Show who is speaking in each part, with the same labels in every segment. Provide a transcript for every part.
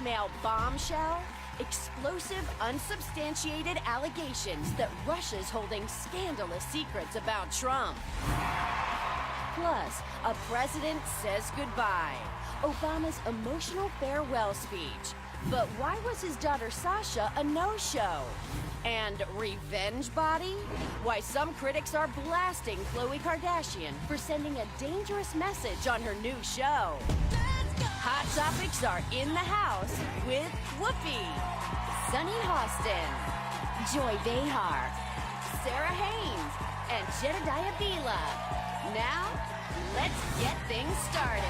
Speaker 1: blackmail bombshell? Explosive, unsubstantiated allegations that Russia's holding scandalous secrets about Trump. Plus, a president says goodbye. Obama's emotional farewell speech. But why was his daughter Sasha a no-show? And revenge body? Why some critics are blasting Khloe Kardashian for sending a dangerous message on her new show. Hot Topics are in the house with Whoopi, Sunny Hostin, Joy Behar, Sarah Haynes, and Jedediah Bila. Now, let's get things started.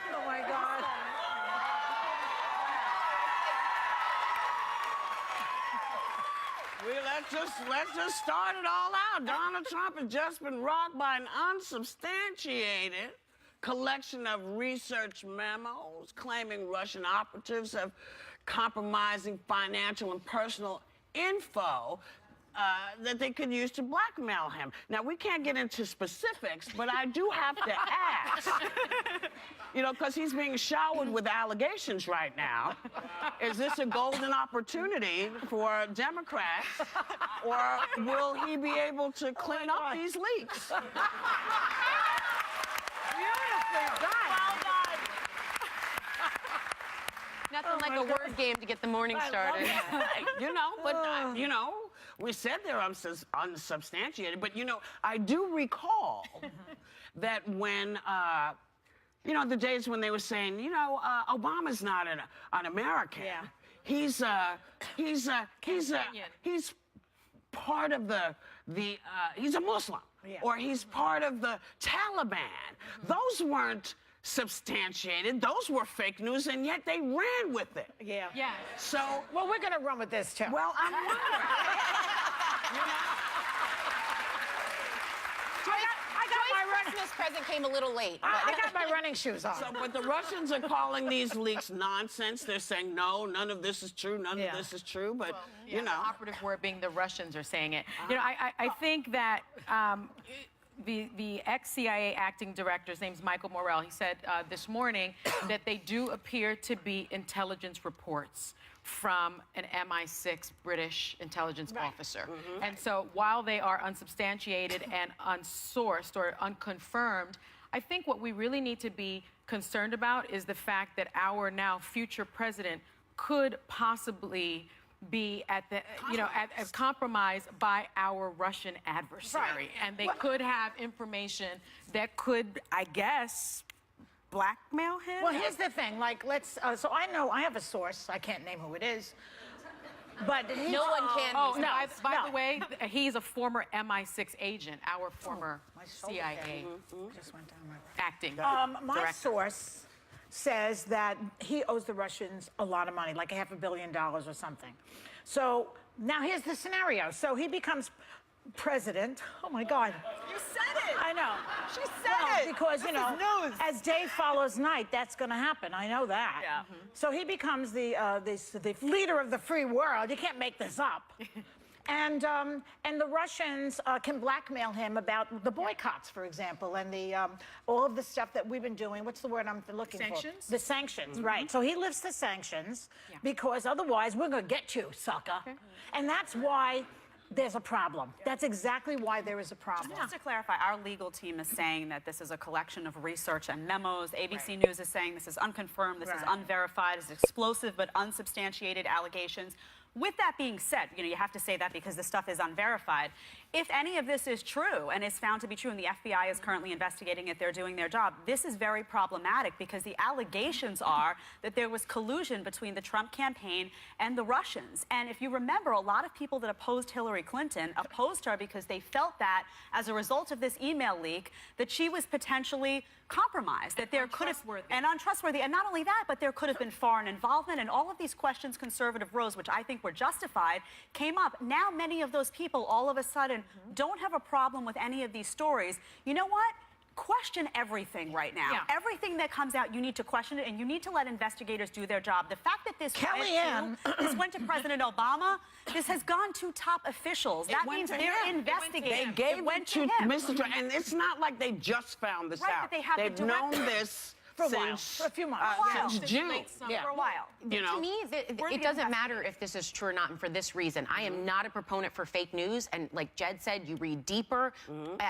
Speaker 2: Oh my God.
Speaker 3: Let's just start it all out. Donald Trump has just been rocked by an unsubstantiated collection of research memos claiming Russian operatives have compromising financial and personal info that they could use to blackmail him. Now, we can't get into specifics, but I do have to ask, you know, because he's being showered with allegations right now. Is this a golden opportunity for Democrats, or will he be able to clean up these leaks?
Speaker 2: Beautifully done.
Speaker 4: Well done. Nothing like a word game to get the morning started.
Speaker 3: You know, but, you know, we said they're unsubstantiated, but, you know, I do recall that when, you know, the days when they were saying, you know, Obama's not an American.
Speaker 2: Yeah.
Speaker 3: He's part of he's a Muslim, or he's part of the Taliban. Those weren't substantiated. Those were fake news, and yet they ran with it.
Speaker 2: Yeah.
Speaker 4: Yeah.
Speaker 3: So,
Speaker 2: Well, we're gonna run with this too.
Speaker 3: well, I'm wondering.
Speaker 4: Christmas present came a little late.
Speaker 2: I got my running shoes on.
Speaker 3: So, but the Russians are calling these leaks nonsense. They're saying, no, none of this is true, none of this is true, but, you know.
Speaker 4: The operative word being the Russians are saying it. You know, I think that the ex-CIA acting director, his name's Michael Morrell, he said this morning that they do appear to be intelligence reports from an MI6 British intelligence officer. And so while they are unsubstantiated and unsourced or unconfirmed, I think what we really need to be concerned about is the fact that our now future president could possibly be at the, you know, at compromised by our Russian adversary.
Speaker 2: Right.
Speaker 4: And they could have information that could, I guess, blackmail him.
Speaker 2: Well, here's the thing. Like, let's. So I know I have a source. I can't name who it is. But
Speaker 4: No one can.
Speaker 2: Oh,
Speaker 4: be.
Speaker 2: no.
Speaker 4: By the way, he's a former MI6 agent, our former
Speaker 2: my shoulder
Speaker 4: CIA
Speaker 2: just went down my.
Speaker 4: acting
Speaker 2: My
Speaker 4: director.
Speaker 2: source says that he owes the Russians a lot of money, like $500 million or something. So now here's the scenario. So he becomes president. Oh my God.
Speaker 5: You said it.
Speaker 2: I know.
Speaker 5: She said it.
Speaker 2: Because, you
Speaker 5: This
Speaker 2: know,
Speaker 5: is news.
Speaker 2: as day follows night, that's going to happen. I know that.
Speaker 5: Yeah.
Speaker 2: So he becomes the leader of the free world. You can't make this up. And the Russians can blackmail him about the boycotts, for example, and all of the stuff that we've been doing. What's the word I'm looking
Speaker 5: Sanctions?
Speaker 2: for? The sanctions, right. So he lifts the sanctions because otherwise we're going to get you, sucker. And that's why there's a problem. That's exactly why there is a problem.
Speaker 6: Just to clarify, our legal team is saying that this is a collection of research and memos. ABC News is saying this is unconfirmed, this is unverified, it's explosive but unsubstantiated allegations. With that being said, you know, you have to say that because the stuff is unverified. if any of this is true and is found to be true, and the FBI is currently investigating it, they're doing their job, this is very problematic because the allegations are that there was collusion between the Trump campaign and the Russians. And if you remember, a lot of people that opposed Hillary Clinton opposed her because they felt that as a result of this email leak, that she was potentially compromised, that there could have and untrustworthy, and not only that, but there could have been foreign involvement, and all of these questions conservative rose, which I think were justified, came up. Now many of those people all of a sudden don't have a problem with any of these stories. You know what? Question everything right now.
Speaker 4: Yeah.
Speaker 6: Everything that comes out, you need to question it, and you need to let investigators do their job. The fact that this this went to President Obama, this has gone to top officials. That means they're investigating.
Speaker 3: They gave it to Mr. Trump, and it's not like they just found this
Speaker 6: Right,
Speaker 3: out.
Speaker 6: but they have
Speaker 3: They've
Speaker 6: the
Speaker 3: known
Speaker 6: directive.
Speaker 3: this
Speaker 2: For a while,
Speaker 3: since,
Speaker 2: for a few months.
Speaker 3: since June.
Speaker 6: For a while.
Speaker 3: You know?
Speaker 7: To me, it doesn't matter if this is true or not, and for this reason. I am not a proponent for fake news, and like Jed said, you read deeper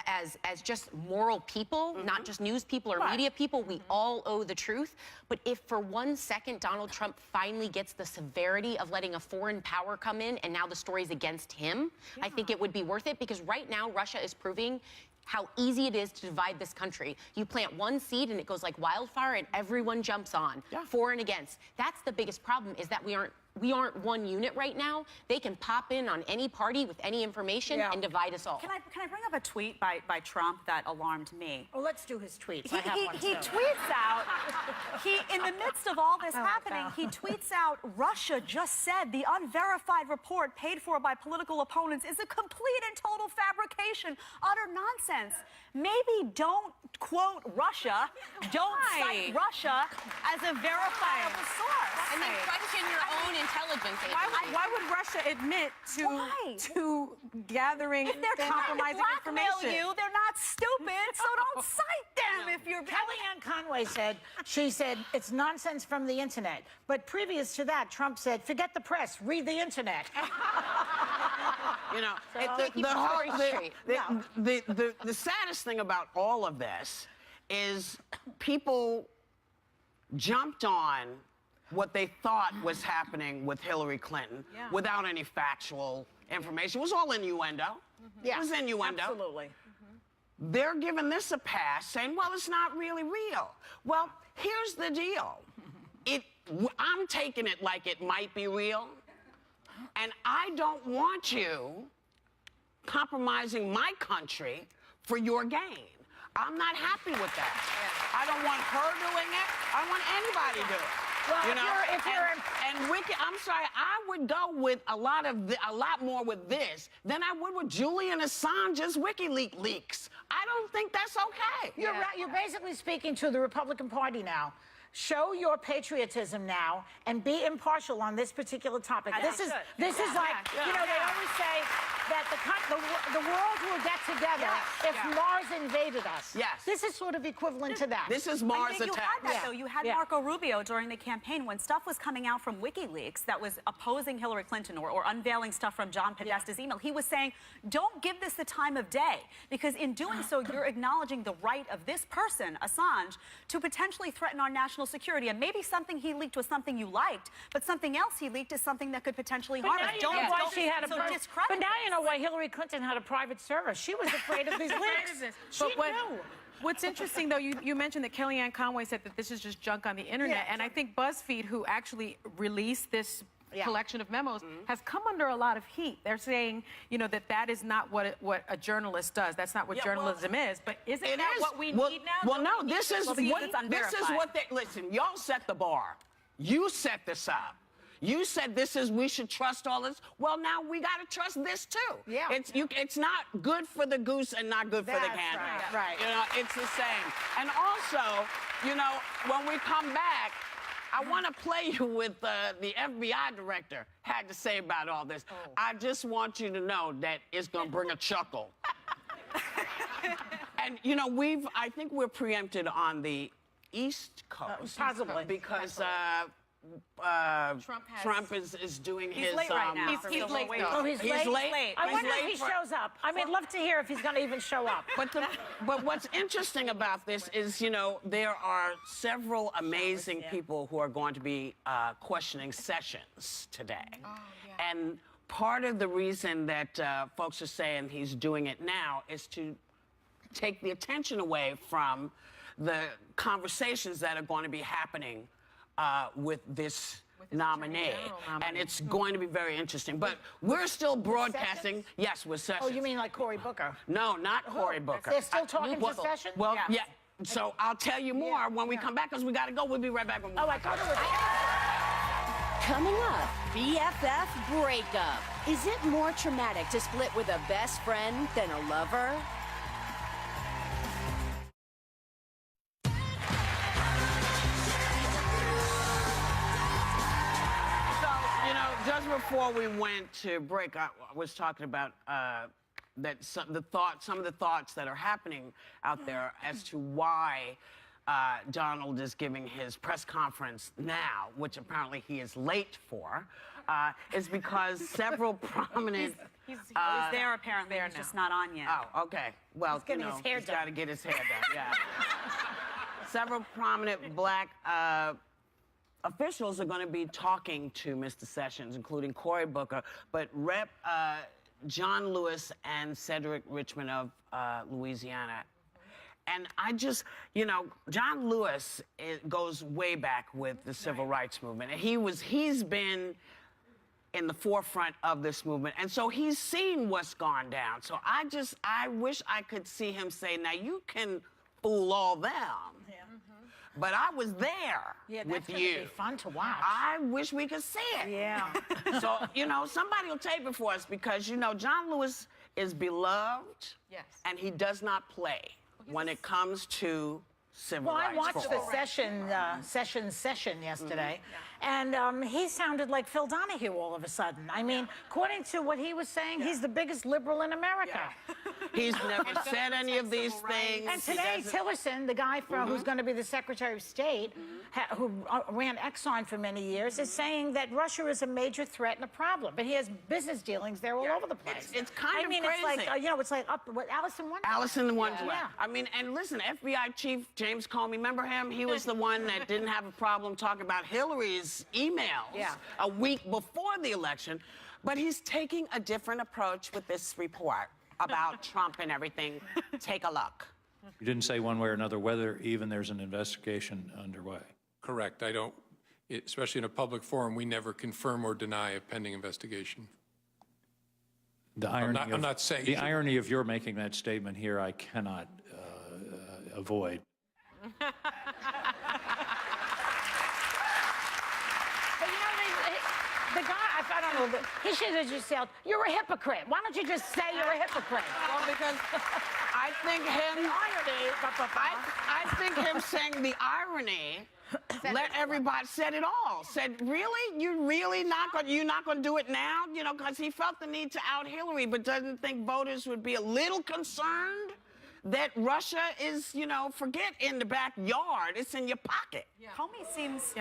Speaker 7: as just moral people, not just news people or media people. We all owe the truth. But if for 1 second Donald Trump finally gets the severity of letting a foreign power come in, and now the story's against him, I think it would be worth it, because right now Russia is proving how easy it is to divide this country. You plant one seed and it goes like wildfire and everyone jumps on, for and against. That's the biggest problem, is that we aren't one unit right now. They can pop in on any party with any information and divide us all.
Speaker 6: Can I bring up a tweet by Trump that alarmed me?
Speaker 2: Oh, let's do his tweets. I have one
Speaker 6: He
Speaker 2: too.
Speaker 6: tweets out, in the midst of all this happening, he tweets out, Russia just said the unverified report paid for by political opponents is a complete and total fabrication, utter nonsense. Maybe don't quote Russia, don't cite Russia as a verifiable source.
Speaker 7: And then question your own intelligence agency.
Speaker 4: Why would Russia admit to gathering
Speaker 6: They're
Speaker 4: compromising
Speaker 6: trying to blackmail
Speaker 4: information?
Speaker 6: you. They're not stupid, so don't cite them if you're
Speaker 2: Kellyanne Conway said, she said, it's nonsense from the internet. But previous to that, Trump said, forget the press, read the internet.
Speaker 3: You know,
Speaker 7: keep the story straight.
Speaker 3: the saddest thing about all of this is people jumped on what they thought was happening with Hillary Clinton without any factual information. It was all innuendo. It was innuendo.
Speaker 2: Absolutely.
Speaker 3: They're giving this a pass, saying, well, it's not really real. Well, here's the deal. I'm taking it like it might be real, and I don't want you compromising my country for your gain. I'm not happy with that. I don't want her doing it. I don't want anybody doing it.
Speaker 2: Well,
Speaker 3: You know,
Speaker 2: if you're
Speaker 3: and I'm sorry, I would go with a lot more with this than I would with Julian Assange's WikiLeaks leaks. I don't think that's okay.
Speaker 2: You're right. You're basically speaking to the Republican Party now. Show your patriotism now and be impartial on this particular topic. This is like, you know, they always say that the world will get together if Mars invaded us.
Speaker 3: Yes.
Speaker 2: This is sort of equivalent to that.
Speaker 3: This is
Speaker 6: I
Speaker 3: Mars
Speaker 6: think you
Speaker 3: attack.
Speaker 6: had that, though. You had Marco Rubio during the campaign when stuff was coming out from WikiLeaks that was opposing Hillary Clinton or unveiling stuff from John Podesta's email. He was saying, don't give this the time of day, because in doing so, you're acknowledging the right of this person, Assange, to potentially threaten our national security. And maybe something he leaked was something you liked, but something else he leaked is something that could potentially harm us.
Speaker 2: But now you know why
Speaker 6: this.
Speaker 2: Hillary Clinton had a private server. She was afraid of these leaks. She knew.
Speaker 4: What's interesting, though, you mentioned that Kellyanne Conway said that this is just junk on the internet, and I think BuzzFeed, who actually released this collection of memos, has come under a lot of heat. They're saying, you know, that is not what a journalist does. That's not what journalism is. But isn't that what we need now?
Speaker 3: Well, no, this is what
Speaker 6: unverified.
Speaker 3: they listen. Y'all set the bar. You set this up. You said we should trust all this. Well, now we got to trust this too.
Speaker 2: Yeah.
Speaker 3: It's not good for the goose and not good for the gander.
Speaker 2: Right.
Speaker 3: You know, it's the same. And also, you know, when we come back, I want to play you with the FBI director had to say about all this. I just want you to know that it's going to bring a chuckle. And, you know, I think we're preempted on the East Coast.
Speaker 2: Possibly.
Speaker 3: Because Trump is doing his...
Speaker 6: late right now.
Speaker 4: He's late.
Speaker 2: Oh, he's late?
Speaker 3: late.
Speaker 2: I wonder
Speaker 3: He's
Speaker 2: if he
Speaker 3: late
Speaker 2: shows up. I mean, I'd love to hear if he's going to even show up.
Speaker 3: But what's interesting about this is, you know, there are several amazing people who are going to be questioning Sessions today. And part of the reason that folks are saying he's doing it now is to take the attention away from the conversations that are going to be happening with this nominee. And it's going to be very interesting. But we're still broadcasting. Yes, with Sessions.
Speaker 2: Oh, you mean like Cory Booker?
Speaker 3: No, not Cory Booker.
Speaker 2: They're still talking to Sessions?
Speaker 3: Well, yeah. So I'll tell you more when we come back, because we got to go. We'll be right back.
Speaker 2: Oh, I thought it was...
Speaker 1: Coming up, BFF breakup. Is it more traumatic to split with a best friend than a lover?
Speaker 3: So, you know, just before we went to break, I was talking about that some of the thoughts that are happening out there as to why Donald is giving his press conference now, which apparently he is late for, is because several prominent...
Speaker 6: He's there apparently, he's just not on yet.
Speaker 3: Oh, okay. Well,
Speaker 2: getting his hair
Speaker 3: he's
Speaker 2: done.
Speaker 3: got to get his hair done, yeah. Several prominent black officials are going to be talking to Mr. Sessions, including Cory Booker, but Rep. John Lewis and Cedric Richmond of Louisiana. And I just, you know, John Lewis goes way back with the civil rights movement. And he's been in the forefront of this movement. And so he's seen what's gone down. So I wish I could see him say, now you can fool all them. Yeah. But I was there with you.
Speaker 2: Be fun to watch.
Speaker 3: I wish we could see it.
Speaker 2: Yeah.
Speaker 3: So, you know, somebody will tape it for us, because, you know, John Lewis is beloved.
Speaker 4: Yes.
Speaker 3: And he does not play when it comes to civil
Speaker 2: Well,
Speaker 3: rights.
Speaker 2: I watched
Speaker 3: for
Speaker 2: the
Speaker 3: all.
Speaker 2: session yesterday, and he sounded like Phil Donahue all of a sudden. I mean, according to what he was saying, he's the biggest liberal in America.
Speaker 3: He's never said any of these things.
Speaker 2: And
Speaker 3: He
Speaker 2: today,
Speaker 3: doesn't-
Speaker 2: Tillerson, the guy who's going to be the Secretary of State, who ran Exxon for many years, is saying that Russia is a major threat and a problem. But he has business dealings there all over the place.
Speaker 3: It's kind
Speaker 2: I
Speaker 3: of
Speaker 2: mean,
Speaker 3: crazy.
Speaker 2: it's like, you know, it's like Allison Wonderland.
Speaker 3: Allison Wonderland.
Speaker 2: Yeah.
Speaker 3: I mean, and listen, FBI Chief James Comey, remember him? He was the one that didn't have a problem talking about Hillary's emails a week before the election. But he's taking a different approach with this report about Trump and everything. Take a look.
Speaker 8: You didn't say one way or another whether even there's an investigation underway.
Speaker 9: Correct. I don't, especially in a public forum, we never confirm or deny a pending investigation.
Speaker 8: The irony
Speaker 9: I'm not saying
Speaker 8: the
Speaker 9: you should-
Speaker 8: irony of your making that statement here, I cannot avoid.
Speaker 2: But you know, the guy, I don't know, he should have just said, "You're a hypocrite." Why don't you just say you're a hypocrite?
Speaker 3: Well, because I think him, I think him saying the irony let everybody said it all. Said, really? You're not going to do it now? You know, because he felt the need to out Hillary, but doesn't think voters would be a little concerned that Russia is, you know, forget in the backyard, it's in your pocket.
Speaker 6: Comey seems,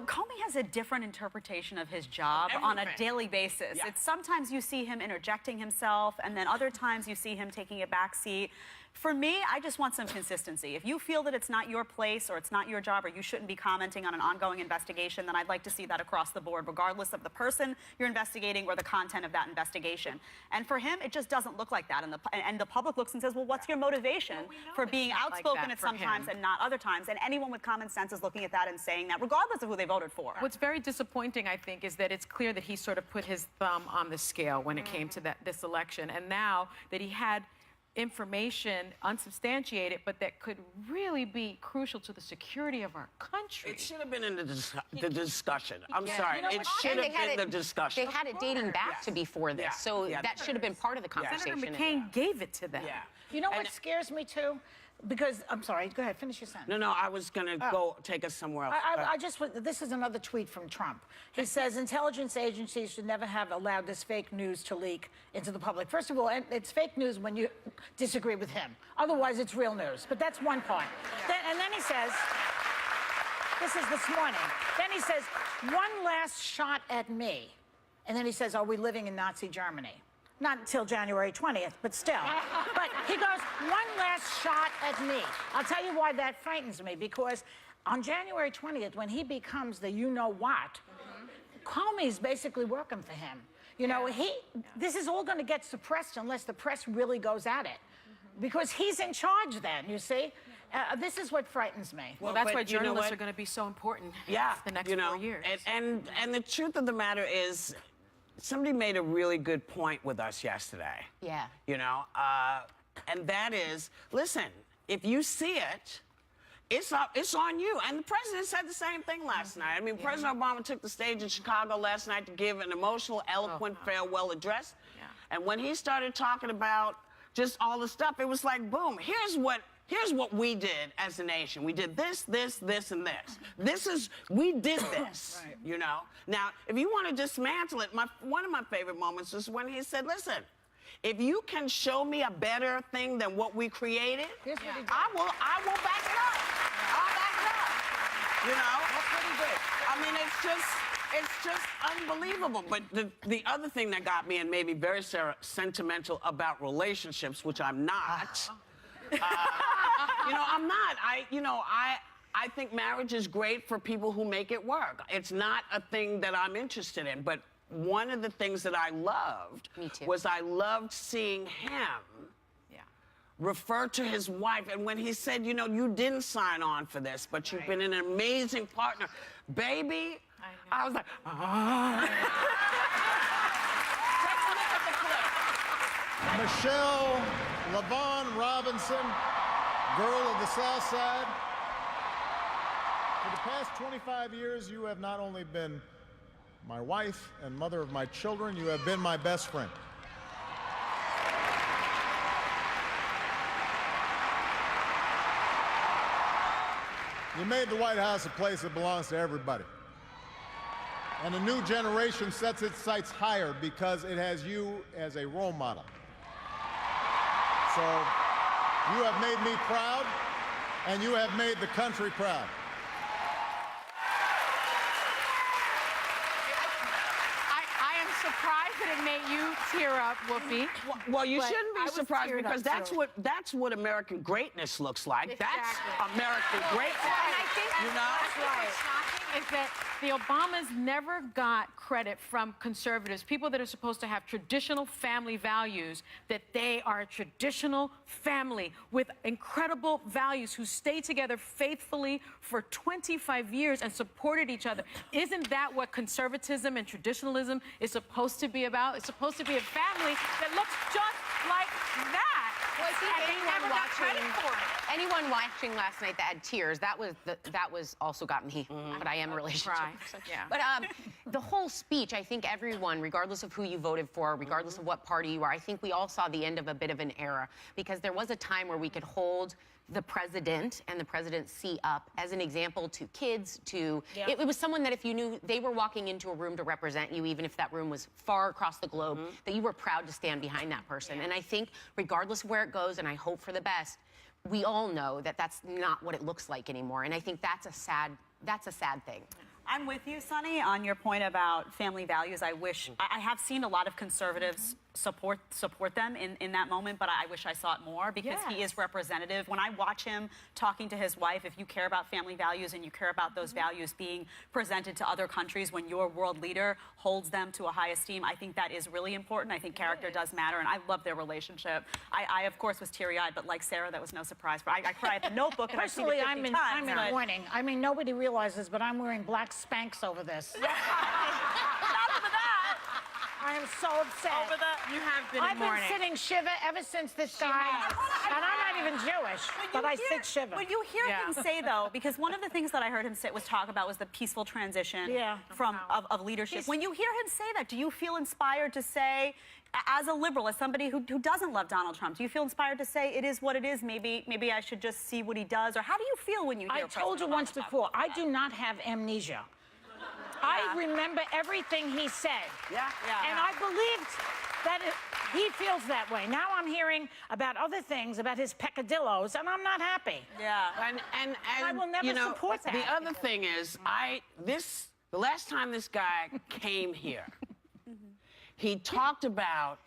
Speaker 6: Comey has a different interpretation of his job on a daily basis.
Speaker 3: Yeah.
Speaker 6: It's sometimes you see him interjecting himself, and then other times you see him taking a back seat. For me, I just want some consistency. If you feel that it's not your place or it's not your job or you shouldn't be commenting on an ongoing investigation, then I'd like to see that across the board, regardless of the person you're investigating or the content of that investigation. And for him, it just doesn't look like that. And the public looks and says, well, what's your motivation for being outspoken at some times and not other times? And anyone with common sense is looking at that and saying that, regardless of who they voted for.
Speaker 4: What's very disappointing, I think, is that it's clear that he sort of put his thumb on the scale when it came to this election. And now that he had information unsubstantiated, but that could really be crucial to the security of our country.
Speaker 3: It should have been in the discussion. I'm sorry.
Speaker 7: You know
Speaker 3: It
Speaker 7: what?
Speaker 3: should
Speaker 7: And
Speaker 3: have been the discussion.
Speaker 7: They had it dating back to before this, so that should have been part of the conversation.
Speaker 4: Senator McCain gave it to them.
Speaker 3: Yeah.
Speaker 2: You know what scares me too? Because, I'm sorry, go ahead, finish your sentence.
Speaker 3: No, I was going to go take us somewhere else.
Speaker 2: This is another tweet from Trump. He says intelligence agencies should never have allowed this fake news to leak into the public. First of all, it's fake news when you disagree with him. Otherwise, it's real news. But that's one part. And then he says, this is this morning, then he says, one last shot at me. And then he says, are we living in Nazi Germany? Not until January 20th, but still. But he goes, one last shot at me. I'll tell you why that frightens me, because on January 20th, when he becomes the you-know-what, Comey's basically working for him. You know, this is all going to get suppressed unless the press really goes at it. Because he's in charge then, you see? This is what frightens me.
Speaker 4: Well, that's
Speaker 3: but
Speaker 4: why
Speaker 3: you know
Speaker 4: journalists
Speaker 3: what?
Speaker 4: are going to be so important
Speaker 3: Yeah,
Speaker 4: the next
Speaker 3: you know,
Speaker 4: 4 years.
Speaker 3: And the truth of the matter is, somebody made a really good point with us yesterday.
Speaker 7: Yeah.
Speaker 3: You know, and that is, listen, if you see it, it's on you. And the president said the same thing last night. I mean, President Obama took the stage in Chicago last night to give an emotional, eloquent farewell address.
Speaker 4: Yeah.
Speaker 3: And when he started talking about just all the stuff, it was like, boom, here's what we did as a nation. We did this, this, this, and this. We did this, you know? Now, if you want to dismantle it, one of my favorite moments is when he said, listen, if you can show me a better thing than what we created, I will back it up. I'll back it up. You know? That's what he did. I mean, it's just unbelievable. But the other thing that got me and made me very sentimental about relationships, which I'm not, you know, I'm not. I think marriage is great for people who make it work. It's not a thing that I'm interested in. But one of the things that I loved was I loved seeing him refer to his wife. And when he said, you know, you didn't sign on for this, but you've been an amazing partner. Baby, I was like,
Speaker 10: Michelle LaVaughn Robinson, girl of the South Side. For the past 25 years, you have not only been my wife and mother of my children, you have been my best friend. You made the White House a place that belongs to everybody. And a new generation sets its sights higher because it has you as a role model. So you have made me proud, and you have made the country proud.
Speaker 4: I am surprised that it made you tear up, Whoopi.
Speaker 3: Well, you
Speaker 4: But
Speaker 3: shouldn't
Speaker 4: I
Speaker 3: be
Speaker 4: was
Speaker 3: surprised
Speaker 4: teared
Speaker 3: because
Speaker 4: up,
Speaker 3: that's what American greatness looks like.
Speaker 4: Exactly.
Speaker 3: That's American greatness.
Speaker 4: And I think
Speaker 3: you know?
Speaker 4: what's shocking is that the Obamas never got credit from conservatives, people that are supposed to have traditional family values, that they are a traditional family with incredible values who stayed together faithfully for 25 years and supported each other. Isn't that what conservatism and traditionalism is supposed to be about? It's supposed to be a family that looks just like that.
Speaker 7: Well, I think
Speaker 4: And they never got credit for it.
Speaker 7: anyone watching last night that had tears, that was also got me. But I am a relationship.
Speaker 4: Cry. Yeah.
Speaker 7: But the whole speech, I think everyone, regardless of who you voted for, regardless of what party you are, I think we all saw the end of a bit of an era, because there was a time where we could hold the president and the presidency up as an example to kids, to it was someone that if you knew they were walking into a room to represent you, even if that room was far across the globe, that you were proud to stand behind that person. And I think regardless of where it goes, and I hope for the best, we all know that that's not what it looks like anymore. And I think that's a sad thing.
Speaker 6: I'm with you, Sonny, on your point about family values. I have seen a lot of conservatives support them in that moment, but I wish I saw it more because he is representative. When I watch him talking to his wife, if you care about family values and you care about those values being presented to other countries when your world leader holds them to a high esteem, I think that is really important. I think character does matter, and I love their relationship. I of course, was teary-eyed, but like Sarah, that was no surprise. But I cry at the Notebook, and
Speaker 2: Personally,
Speaker 6: I've seen it 50
Speaker 2: I'm in
Speaker 6: times.
Speaker 2: mourning. I mean, nobody realizes, but I'm wearing black Spanx over this. I am so upset.
Speaker 4: You have been
Speaker 2: I've
Speaker 4: in mourning.
Speaker 2: been sitting Shiva ever since this guy, and I'm not even Jewish, but I sit Shiva.
Speaker 6: But you hear him say, though, because one of the things that I heard him talk about was the peaceful transition of leadership. When you hear him say that, do you feel inspired to say, as a liberal, as somebody who doesn't love Donald Trump, do you feel inspired to say it is what it is? Maybe I should just see what he does, or how do you feel when you hear
Speaker 2: I told you once before, I do not have amnesia. I remember everything he said. And I believed that he feels that way. Now I'm hearing about other things, about his peccadillos, and I'm not happy.
Speaker 3: And
Speaker 2: I will never
Speaker 3: you know,
Speaker 2: support that.
Speaker 3: The other thing is, the last time this guy came here, he talked about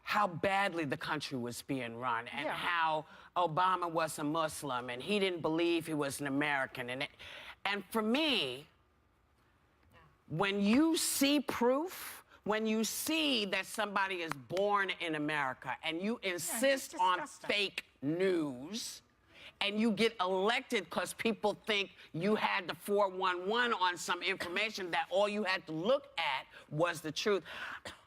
Speaker 3: how badly the country was being run and how Obama was a Muslim and he didn't believe he was an American. And for me, when you see proof when you see that somebody is born in America and you insist on fake news, and you get elected because people think you had the 411 on some information that all you had to look at was the truth.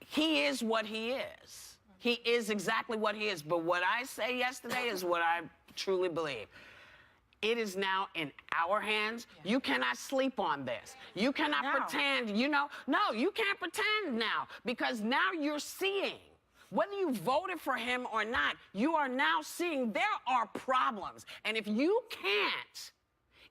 Speaker 3: He is what he is. He is exactly what he is. But what I say yesterday is what I truly believe. It is now in our hands. You cannot sleep on this. You cannot pretend, you know. No, you can't pretend now, because now you're seeing. Whether you voted for him or not, you are now seeing there are problems. And if you can't,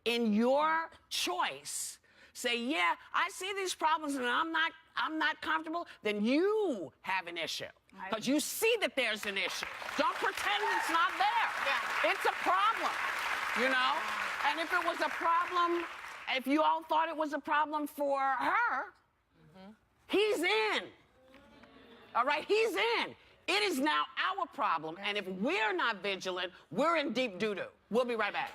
Speaker 3: in your choice, say, yeah, I see these problems and I'm not comfortable, then you have an issue. Because you see that there's an issue. Don't pretend it's not there. Yeah. It's a problem, you know? And if it was a problem, if you all thought it was a problem for her, he's in. All right, he's in. It is now our problem, and if we're not vigilant, we're in deep doo-doo. We'll be right back.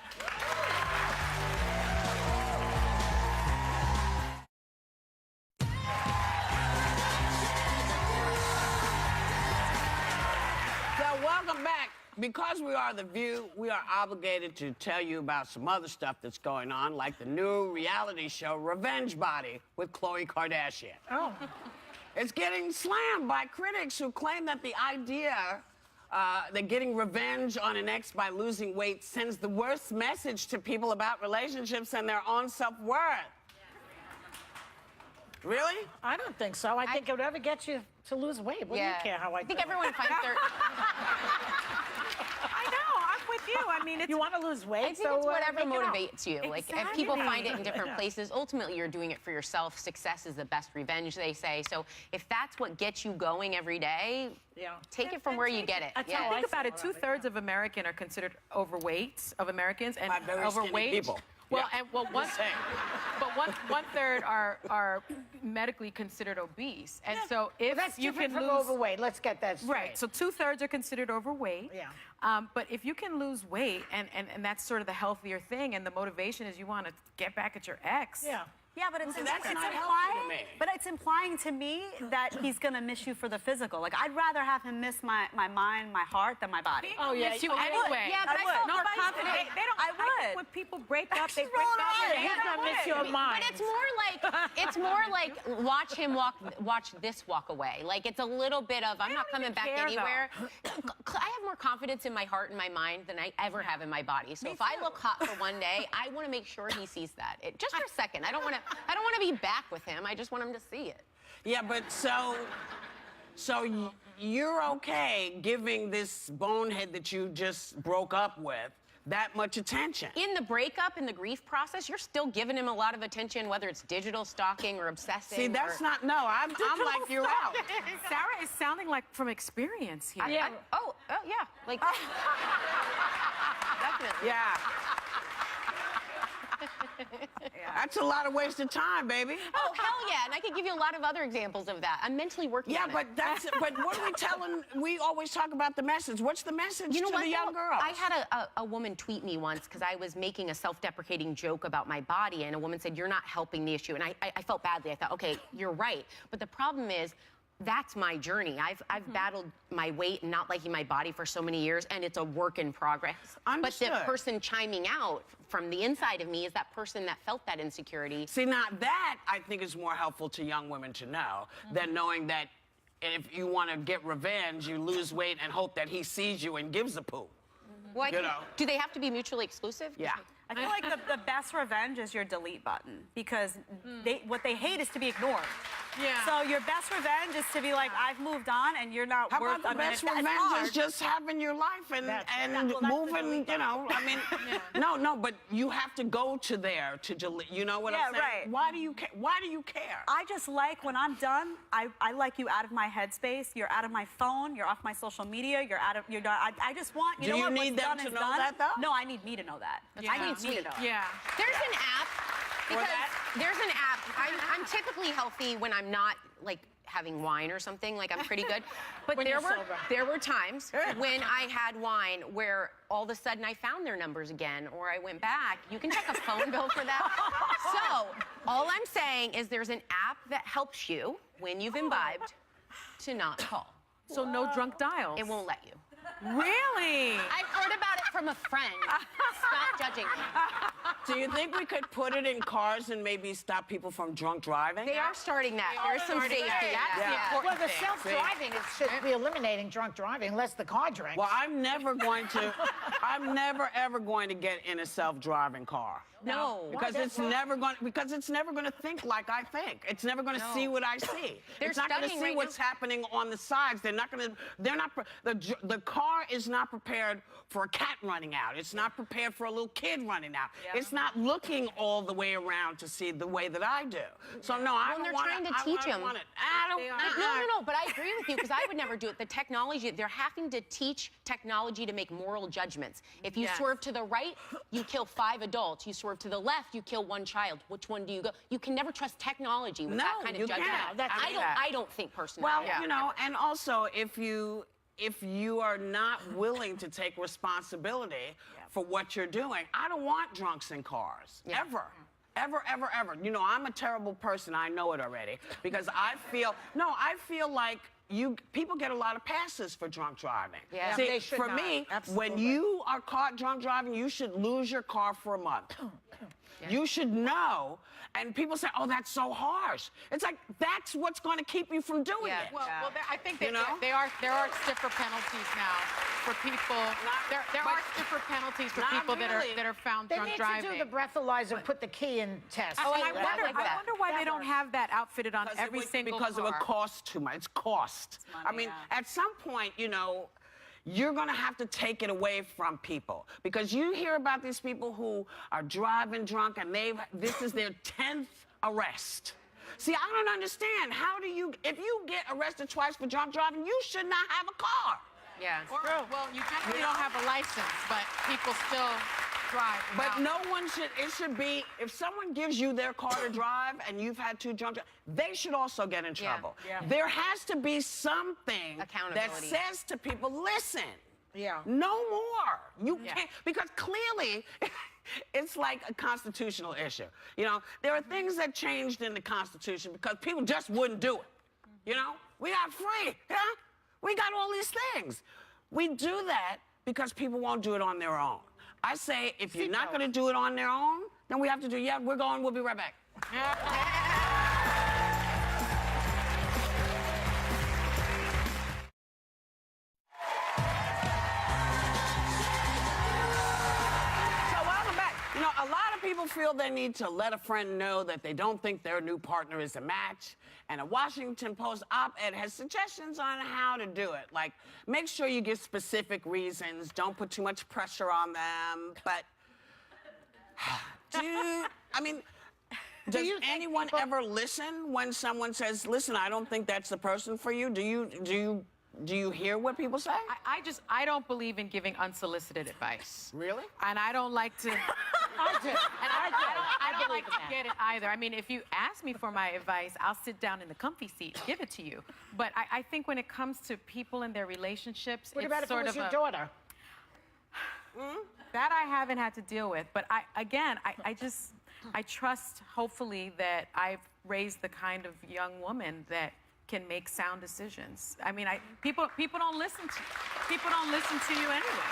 Speaker 3: So welcome back. Because we are The View, we are obligated to tell you about some other stuff that's going on, like the new reality show Revenge Body with Khloe Kardashian.
Speaker 2: Oh.
Speaker 3: It's getting slammed by critics who claim that the idea that getting revenge on an ex by losing weight sends the worst message to people about relationships and their own self-worth. Really?
Speaker 2: I don't think so. I think whatever gets you to lose weight. What do you care how I
Speaker 7: think everyone finds their...
Speaker 6: I know, I'm with you. I mean, it's...
Speaker 2: You want to lose weight?
Speaker 7: I think it's whatever motivates you. Like, if people find it in different
Speaker 2: Yeah.
Speaker 7: places, ultimately you're doing it for yourself. Success is the best revenge, they say. So if that's what gets you going every day, take it from where you get it.
Speaker 4: Think about it. 2/3 of Americans are considered overweight of Americans, and
Speaker 3: By very skinny
Speaker 4: overweight
Speaker 3: people.
Speaker 4: Well,
Speaker 3: Yeah.
Speaker 4: and one third are medically considered obese, and so if
Speaker 2: That's
Speaker 4: you
Speaker 2: different
Speaker 4: can
Speaker 2: from
Speaker 4: lose
Speaker 2: overweight. Let's get that straight.
Speaker 4: right, so 2/3 are considered overweight.
Speaker 2: Yeah.
Speaker 4: But if you can lose weight, and that's sort of the healthier thing, and the motivation is you want to get back at your ex.
Speaker 2: Yeah.
Speaker 6: Yeah, but it's
Speaker 3: that's not healthy to
Speaker 6: implying.
Speaker 3: me.
Speaker 6: But it's implying to me that he's gonna miss you for the physical. Like, I'd rather have him miss my mind, my heart, than my body.
Speaker 4: Oh yeah,
Speaker 2: Miss
Speaker 4: you
Speaker 2: you
Speaker 4: anyway.
Speaker 7: Yeah, but I felt more
Speaker 4: Nobody-
Speaker 7: confident.
Speaker 4: They don't.
Speaker 6: I
Speaker 4: think
Speaker 6: would.
Speaker 4: when people break up, they break
Speaker 6: rolling
Speaker 4: up.
Speaker 6: her eyes.
Speaker 4: and
Speaker 2: He's
Speaker 4: they
Speaker 2: gonna
Speaker 4: don't
Speaker 2: miss your mind.
Speaker 7: But it's more like watch him watch this walk away. Like, it's a little bit of I'm not coming back
Speaker 4: care,
Speaker 7: anywhere. I have more confidence in my heart and my mind than I ever have in my body. So if I look hot for one day, I want to make sure he sees that. Just for a second. I don't want to be back with him. I just want him to see it.
Speaker 3: Yeah, but so you're okay giving this bonehead that you just broke up with that much attention?
Speaker 7: In the breakup, in the grief process, you're still giving him a lot of attention, whether it's digital stalking or obsessing.
Speaker 3: See, that's not, no, I'm like, you're out.
Speaker 4: Sarah is sounding like from experience here.
Speaker 7: yeah. Like definitely.
Speaker 3: Yeah. That's a lot of wasted time, baby.
Speaker 7: Oh, hell yeah. And I could give you a lot of other examples of that. I'm mentally working
Speaker 3: Yeah,
Speaker 7: on it.
Speaker 3: but what are we telling? We always talk about the message. What's the message
Speaker 7: You know
Speaker 3: to
Speaker 7: what,
Speaker 3: the young
Speaker 7: though?
Speaker 3: girls?
Speaker 7: I had a woman tweet me once because I was making a self-deprecating joke about my body, and a woman said, "You're not helping the issue." And I felt badly. I thought, okay, you're right. But the problem is, that's my journey. I've battled my weight and not liking my body for so many years, and it's a work in progress.
Speaker 3: Understood.
Speaker 7: But the person chiming out from the inside of me is that person that felt that insecurity.
Speaker 3: See, now that I think is more helpful to young women to know than knowing that if you want to get revenge, you lose weight and hope that he sees you and gives a poo.
Speaker 7: Well,
Speaker 3: You know.
Speaker 7: do they have to be mutually exclusive?
Speaker 3: Yeah.
Speaker 6: I feel like the best revenge is your delete button, because what they hate is to be ignored.
Speaker 4: Yeah.
Speaker 6: So your best revenge is to be like, I've moved on, and you're not
Speaker 3: How
Speaker 6: worth
Speaker 3: about the
Speaker 6: a
Speaker 3: best
Speaker 6: minute. That's
Speaker 3: revenge
Speaker 6: hard.
Speaker 3: is just having your life and
Speaker 6: Well, that's the
Speaker 3: moving,
Speaker 6: delete
Speaker 3: you know, I mean, no, but you have to go to there to delete, you know what I'm saying?
Speaker 6: right.
Speaker 3: Why do you care? Why do you care?
Speaker 6: I just like, when I'm done, I like you out of my headspace. You're out of my phone. You're off my social media. You're done. I just want, you
Speaker 3: Do
Speaker 6: know
Speaker 3: you
Speaker 6: what?
Speaker 3: need
Speaker 6: What's
Speaker 3: them
Speaker 6: done
Speaker 3: to
Speaker 6: is
Speaker 3: know
Speaker 6: done.
Speaker 3: that, though?
Speaker 6: No, I need me to know that. I need me to know.
Speaker 4: Yeah.
Speaker 7: There's an app. Because there's an app. I'm typically healthy when I'm not like having wine or something. Like, I'm pretty good. But
Speaker 2: When you're sober.
Speaker 7: there were times when I had wine where all of a sudden I found their numbers again, or I went back. You can check a phone bill for that. So all I'm saying is there's an app that helps you when you've imbibed to not call.
Speaker 4: So no drunk dials.
Speaker 7: It won't let you.
Speaker 4: Really?
Speaker 7: I've heard about it from a friend. Stop judging me.
Speaker 3: Do you think we could put it in cars and maybe stop people from drunk driving?
Speaker 7: They are starting that. There's some safety.
Speaker 4: That's the
Speaker 3: Yeah.
Speaker 4: important
Speaker 2: Well, the
Speaker 4: thing.
Speaker 2: self-driving it should be eliminating drunk driving, unless the car drinks.
Speaker 3: Well, I'm never ever going to get in a self-driving car.
Speaker 7: No.
Speaker 3: Because it's never going to think like I think. It's never going to see what I see.
Speaker 7: They're
Speaker 3: it's not going to
Speaker 7: studying
Speaker 3: see
Speaker 7: right
Speaker 3: what's happening on the sides. The car is not prepared for a cat running out. It's not prepared for a little kid running out. It's not looking all the way around to see the way that I do. So no, I don't
Speaker 7: they're
Speaker 3: want
Speaker 7: trying
Speaker 3: it.
Speaker 7: to teach
Speaker 3: I don't
Speaker 7: them.
Speaker 3: want it. I don't.
Speaker 7: No, but I agree with you because I would never do it. The technology, they're having to teach technology to make moral judgments. If you
Speaker 4: Yes.
Speaker 7: swerve to the right, you kill 5 adults. You swerve to the left, you kill 1 child. Which one do you go? You can never trust technology with
Speaker 3: No,
Speaker 7: that kind
Speaker 3: you
Speaker 7: of judgment.
Speaker 3: can't.
Speaker 7: I don't think personally.
Speaker 3: Well, you know, and also if you are not willing to take responsibility for what you're doing, I don't want drunks in cars. Ever. Ever, ever, ever. You know, I'm a terrible person. I know it already. Because I feel like people get a lot of passes for drunk driving.
Speaker 7: Yeah.
Speaker 3: See,
Speaker 2: They should
Speaker 3: for
Speaker 2: not.
Speaker 3: me,
Speaker 2: Absolutely.
Speaker 3: when you are caught drunk driving, you should lose your car for a month. You should know. And people say, oh, that's so harsh. It's like, that's what's going to keep you from doing it.
Speaker 4: Well, I think that
Speaker 3: You know?
Speaker 4: there are stiffer penalties now for people. There are stiffer penalties for
Speaker 3: Not
Speaker 4: people
Speaker 3: really.
Speaker 4: that are found
Speaker 2: They
Speaker 4: drunk
Speaker 2: need
Speaker 4: driving.
Speaker 2: to do the breathalyzer, put the key in test.
Speaker 4: And I
Speaker 7: like
Speaker 4: wonder
Speaker 7: that.
Speaker 4: why they don't have that outfitted on every single
Speaker 3: because
Speaker 4: car.
Speaker 3: it would cost too much. It's cost. I mean, at some point, you know, you're going to have to take it away from people because you hear about these people who are driving drunk and this is their 10th arrest. See, I don't understand. If you get arrested twice for drunk driving, you should not have a car.
Speaker 7: Yeah.
Speaker 4: Well, you definitely don't have a license, but people still drive.
Speaker 3: But
Speaker 4: without-
Speaker 3: no one should, it should be, if someone gives you their car to drive and you've had 2 drunk drives, they should also get in trouble.
Speaker 2: Yeah.
Speaker 3: There has to be something that
Speaker 7: Accountability.
Speaker 3: says to people, listen,
Speaker 2: Yeah.
Speaker 3: no more. You can't, because clearly, it's like a constitutional issue. You know, there are things that changed in the Constitution because people just wouldn't do it. You know, we got free, yeah? We got all these things. We do that because people won't do it on their own. I say, if you're not going to do it on their own, then we have to do, we're going, we'll be right back. So welcome back. You know, a lot of people feel they need to let a friend know that they don't think their new partner is a match. And a Washington Post op-ed has suggestions on how to do it. Like, make sure you give specific reasons. Don't put too much pressure on them. But, does anyone ever listen when someone says, listen, I don't think that's the person for you? Do you hear what people say?
Speaker 4: I don't believe in giving unsolicited advice.
Speaker 3: Really?
Speaker 4: And I don't like to.
Speaker 2: I do.
Speaker 4: And I don't like to get it either. I mean, if you ask me for my advice, I'll sit down in the comfy seat and give it to you. But I think when it comes to people and their relationships,
Speaker 2: What
Speaker 4: it's
Speaker 2: about if it
Speaker 4: sort
Speaker 2: was
Speaker 4: of
Speaker 2: your daughter?
Speaker 4: that I haven't had to deal with. But I trust, hopefully, that I've raised the kind of young woman that can make sound decisions. I mean, people don't listen to you anyway.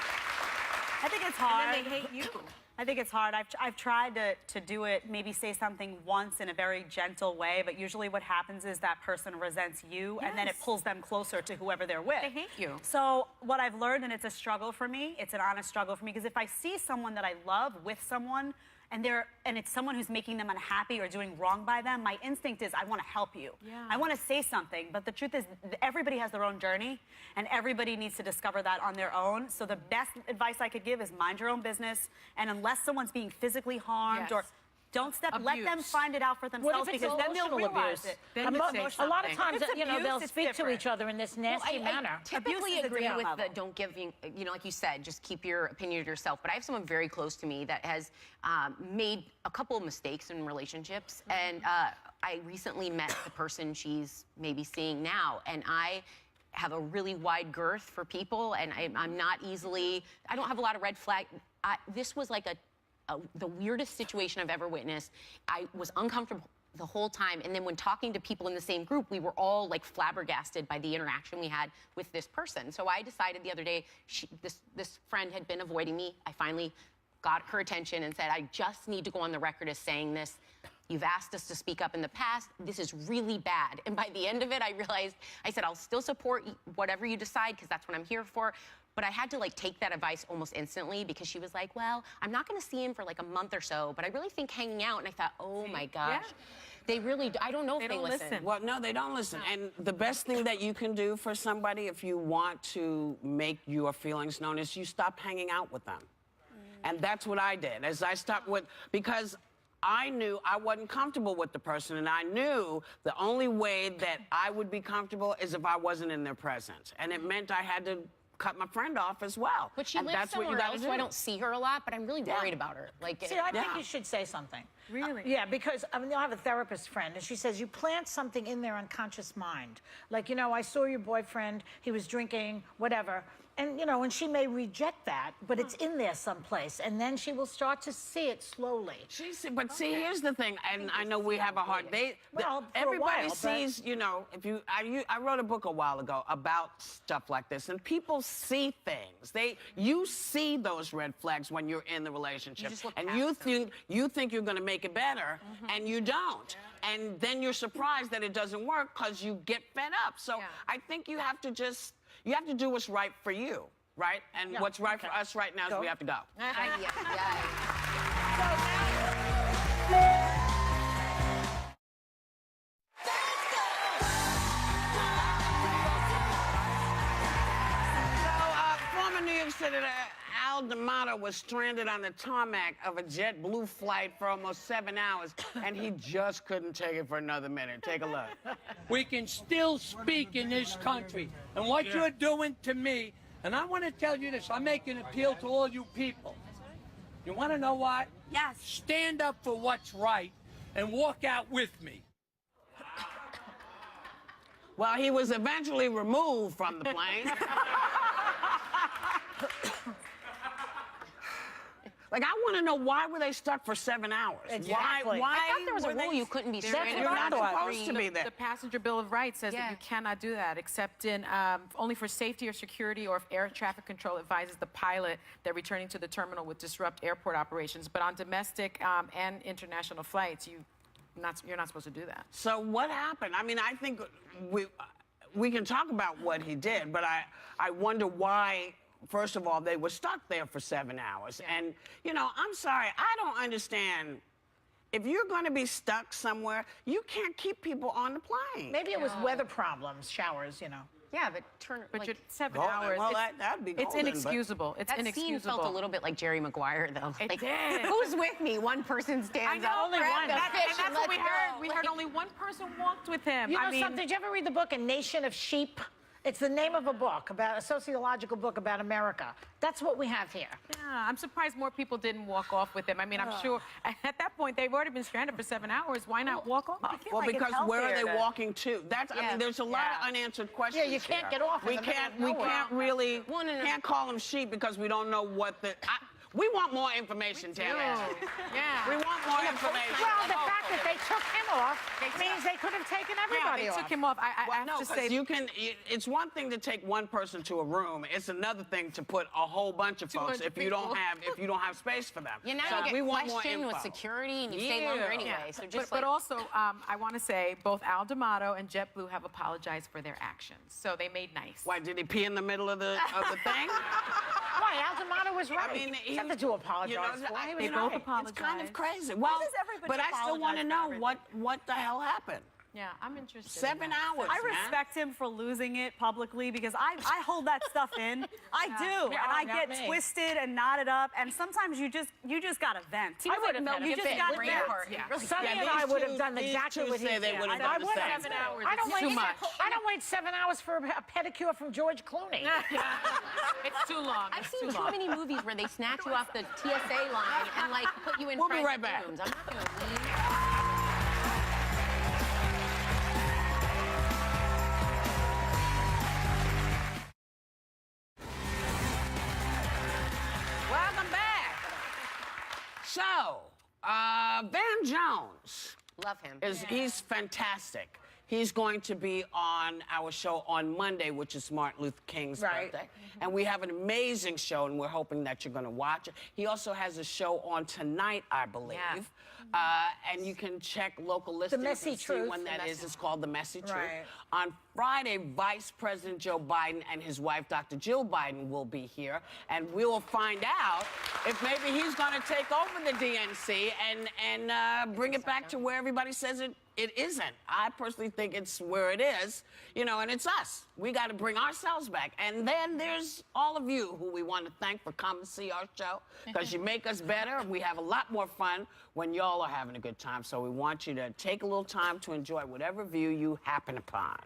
Speaker 6: I think it's hard.
Speaker 4: And then they hate you.
Speaker 6: I think it's hard. I've tried to do it, maybe say something once in a very gentle way, but usually what happens is that person resents you, and then it
Speaker 4: Yes.
Speaker 6: pulls them closer to whoever they're with.
Speaker 4: They hate you.
Speaker 6: So what I've learned, and it's a struggle for me, it's an honest struggle for me, because if I see someone that I love with someone, and it's someone who's making them unhappy or doing wrong by them, my instinct is I want to help you.
Speaker 4: Yeah.
Speaker 6: I want to say something, but the truth is everybody has their own journey, and everybody needs to discover that on their own. So the best advice I could give is mind your own business, and unless someone's being physically harmed
Speaker 4: Yes.
Speaker 6: Don't step. Let them
Speaker 4: abuse.
Speaker 6: find it out for
Speaker 2: What
Speaker 6: themselves
Speaker 2: if it's
Speaker 6: because then they'll
Speaker 2: emotional
Speaker 6: realize
Speaker 2: abuse?
Speaker 6: it.
Speaker 4: Then you say
Speaker 2: A lot of
Speaker 4: something.
Speaker 2: times,
Speaker 6: If it's
Speaker 2: they'll
Speaker 6: abuse, it's
Speaker 2: speak to
Speaker 6: different.
Speaker 2: each other in this nasty manner.
Speaker 7: Typically
Speaker 6: Abuse is a
Speaker 7: agree
Speaker 6: different
Speaker 7: with
Speaker 6: level.
Speaker 7: the don't give, like you said, just keep your opinion to yourself. But I have someone very close to me that has made a couple of mistakes in relationships. And I recently met the person she's maybe seeing now. And I have a really wide girth for people. And I'm not easily, I don't have a lot of red flag. This was like the weirdest situation I've ever witnessed. I was uncomfortable the whole time, and then when talking to people in the same group, we were all like flabbergasted by the interaction we had with this person. So I decided the other day, this friend had been avoiding me. I finally got her attention and said, I just need to go on the record as saying this. You've asked us to speak up in the past. This is really bad. And by the end of it, I realized, I said, I'll still support whatever you decide, because that's what I'm here for. But I had to like take that advice almost instantly, because she was like, well, I'm not going to see him for like a month or so, but I really think hanging out. And I thought, oh my gosh, they really, I don't know if they listen.
Speaker 3: Well, no, they don't listen. And the best thing that you can do for somebody if you want to make your feelings known is you stop hanging out with them. And that's what I did, as I stopped with, because I knew I wasn't comfortable with the person, and I knew the only way that I would be comfortable is if I wasn't in their presence. And it meant I had to cut my friend off as well.
Speaker 7: But she
Speaker 3: and
Speaker 7: lives
Speaker 3: that's what you
Speaker 7: somewhere
Speaker 3: gotta
Speaker 7: else,
Speaker 3: do.
Speaker 7: so I don't see her a lot, but I'm really worried about her. Like,
Speaker 2: See, I think you should say something.
Speaker 4: Really?
Speaker 2: Yeah, because I mean, I have a therapist friend, and she says you plant something in their unconscious mind. Like, you know, I saw your boyfriend, he was drinking, whatever. And, you know, and she may reject that, but it's in there someplace. And then she will start to see it slowly.
Speaker 3: But see, here's the thing, and I know we have a hard day.
Speaker 2: Well, for a
Speaker 3: everybody
Speaker 2: while,
Speaker 3: sees, you know, I wrote a book a while ago about stuff like this, and people see things. You see those red flags when you're in the relationship, and you think you're going to make it better, and you don't. And then you're surprised that it doesn't work because you get fed up. So I think you have to do what's right for you, right? And what's right for us right now is we have to go. Former New York City Al D'Amato was stranded on the tarmac of a JetBlue flight for almost 7 hours, and he just couldn't take it for another minute. Take a look.
Speaker 11: We can still speak in this country. And what you're doing to me, and I want to tell you this, I make an appeal to all you people. You want to know what?
Speaker 6: Yes.
Speaker 11: Stand up for what's right and walk out with me.
Speaker 3: Well, he was eventually removed from the plane. Like, I want to know, why were they stuck for 7 hours?
Speaker 2: Exactly.
Speaker 3: Why
Speaker 7: I thought there was a rule you couldn't be stranded.
Speaker 3: You're not supposed to be there.
Speaker 4: The Passenger Bill of Rights says that you cannot do that, except in only for safety or security, or if air traffic control advises the pilot that returning to the terminal would disrupt airport operations. But on domestic and international flights, you're not supposed to do that.
Speaker 3: So what happened? I mean, I think we can talk about what he did, but I wonder why. First of all, they were stuck there for 7 hours. And, you know, I'm sorry, I don't understand. If you're going to be stuck somewhere, you can't keep people on the plane.
Speaker 2: Maybe it was weather problems, showers, you know.
Speaker 7: Yeah, but
Speaker 4: But
Speaker 7: like,
Speaker 4: you're 7
Speaker 3: Golden.
Speaker 4: hours.
Speaker 3: Well, that'd be
Speaker 4: it's
Speaker 3: golden, but-
Speaker 4: inexcusable. It's
Speaker 7: that
Speaker 4: inexcusable.
Speaker 7: scene felt a little bit like Jerry Maguire, though.
Speaker 4: It
Speaker 7: Like,
Speaker 4: did.
Speaker 7: who's with me? One person stands up.
Speaker 2: only
Speaker 7: grab
Speaker 2: one.
Speaker 7: the
Speaker 2: That-
Speaker 7: fish,
Speaker 4: And that's
Speaker 7: and
Speaker 4: what we
Speaker 7: let's
Speaker 4: heard.
Speaker 7: go.
Speaker 4: We heard only one person walked with him.
Speaker 2: You know
Speaker 4: I mean,
Speaker 2: something? Did you ever read the book A Nation of Sheep? It's the name of a book, about a sociological book about America. That's what we have here.
Speaker 4: Yeah, I'm surprised more people didn't walk off with him. I mean, I'm sure at that point they've already been stranded for 7 hours. Why not walk off?
Speaker 3: Well,
Speaker 6: like it's
Speaker 3: because where are they
Speaker 6: healthier to-
Speaker 3: walking to? That's, I mean, there's a lot of unanswered questions.
Speaker 2: Yeah, you can't
Speaker 3: here.
Speaker 2: get off in
Speaker 3: We
Speaker 2: the middle
Speaker 3: can't.
Speaker 2: of
Speaker 3: We
Speaker 2: nowhere.
Speaker 3: can't really.
Speaker 7: Well, no.
Speaker 3: Can't call them sheep because we don't know what the. We want more information, Tammy.
Speaker 4: Yeah.
Speaker 3: We want more information.
Speaker 2: Well, the fact that they took him off means they could have taken
Speaker 4: Yeah,
Speaker 2: everybody
Speaker 4: they
Speaker 2: off.
Speaker 4: took him off. I
Speaker 3: Well,
Speaker 4: have
Speaker 3: no,
Speaker 4: to
Speaker 3: because
Speaker 4: say,
Speaker 3: you can. It's one thing to take one person to a room. It's another thing to put a whole bunch of folks
Speaker 4: 200
Speaker 3: if you don't
Speaker 4: people.
Speaker 3: have space for them.
Speaker 7: Yeah, now
Speaker 3: so
Speaker 7: you get
Speaker 3: we want more
Speaker 7: questioned with
Speaker 3: info.
Speaker 7: security, and you stay longer anyway. So just
Speaker 4: but also, I want to say both Al D'Amato and JetBlue have apologized for their actions. So they made nice.
Speaker 3: Why did he pee in the middle of the thing?
Speaker 2: Why? Al D'Amato was right.
Speaker 3: I mean,
Speaker 2: he had to apologize for it.
Speaker 3: They
Speaker 4: both
Speaker 3: It's kind of
Speaker 4: apologized.
Speaker 3: crazy. Well,
Speaker 6: does everybody
Speaker 3: but I still want to
Speaker 6: apologize for
Speaker 3: know what the hell happened.
Speaker 4: Yeah, I'm interested.
Speaker 3: 7 hours,
Speaker 6: I
Speaker 3: man.
Speaker 6: respect him for losing it publicly because I hold that stuff in. I do,
Speaker 2: Yeah,
Speaker 6: and I
Speaker 2: not
Speaker 6: get
Speaker 2: me.
Speaker 6: twisted and knotted up, and sometimes you just gotta vent.
Speaker 4: I would have had
Speaker 6: You
Speaker 4: a
Speaker 6: just
Speaker 4: fit.
Speaker 6: gotta
Speaker 4: Brain
Speaker 6: vent.
Speaker 4: hurt. Yeah.
Speaker 2: Sonny
Speaker 3: Yeah,
Speaker 2: and I
Speaker 3: these
Speaker 2: would
Speaker 3: two-
Speaker 2: have done
Speaker 3: these
Speaker 2: exactly
Speaker 3: two
Speaker 2: what he
Speaker 3: say they
Speaker 2: did.
Speaker 3: would have
Speaker 2: I
Speaker 3: done the
Speaker 2: would
Speaker 3: same.
Speaker 2: have.
Speaker 4: 7 hours.
Speaker 2: I don't
Speaker 4: It's too
Speaker 2: wait.
Speaker 4: much.
Speaker 2: I don't wait 7 hours for a pedicure from George Clooney.
Speaker 4: It's too long.
Speaker 7: I've
Speaker 4: It's
Speaker 7: seen
Speaker 4: too
Speaker 7: too
Speaker 4: long.
Speaker 7: many movies where they snatch you off the TSA line and like put you in
Speaker 3: We'll be
Speaker 7: private
Speaker 3: right back.
Speaker 7: rooms. I'm not going to leave.
Speaker 3: Welcome back. So, Van Jones
Speaker 7: Love him.
Speaker 3: he's fantastic. He's going to be on our show on Monday, which is Martin Luther King's
Speaker 2: Right.
Speaker 3: birthday. And we have an amazing show, and we're hoping that you're going to watch it. He also has a show on tonight, I believe. And you can check local listings
Speaker 2: Messy
Speaker 3: and see
Speaker 2: Truth.
Speaker 3: when that is. It's called The Messy Truth.
Speaker 2: Right.
Speaker 3: On Friday, Vice President Joe Biden and his wife, Dr. Jill Biden, will be here. And we will find out if maybe he's going to take over the DNC and bring it back to where everybody says it isn't. I personally think it's where it is, you know, and it's us. We got to bring ourselves back. And then there's all of you who we want to thank for coming to see our show because you make us better. And we have a lot more fun when y'all are having a good time. So we want you to take a little time to enjoy whatever view you happen upon.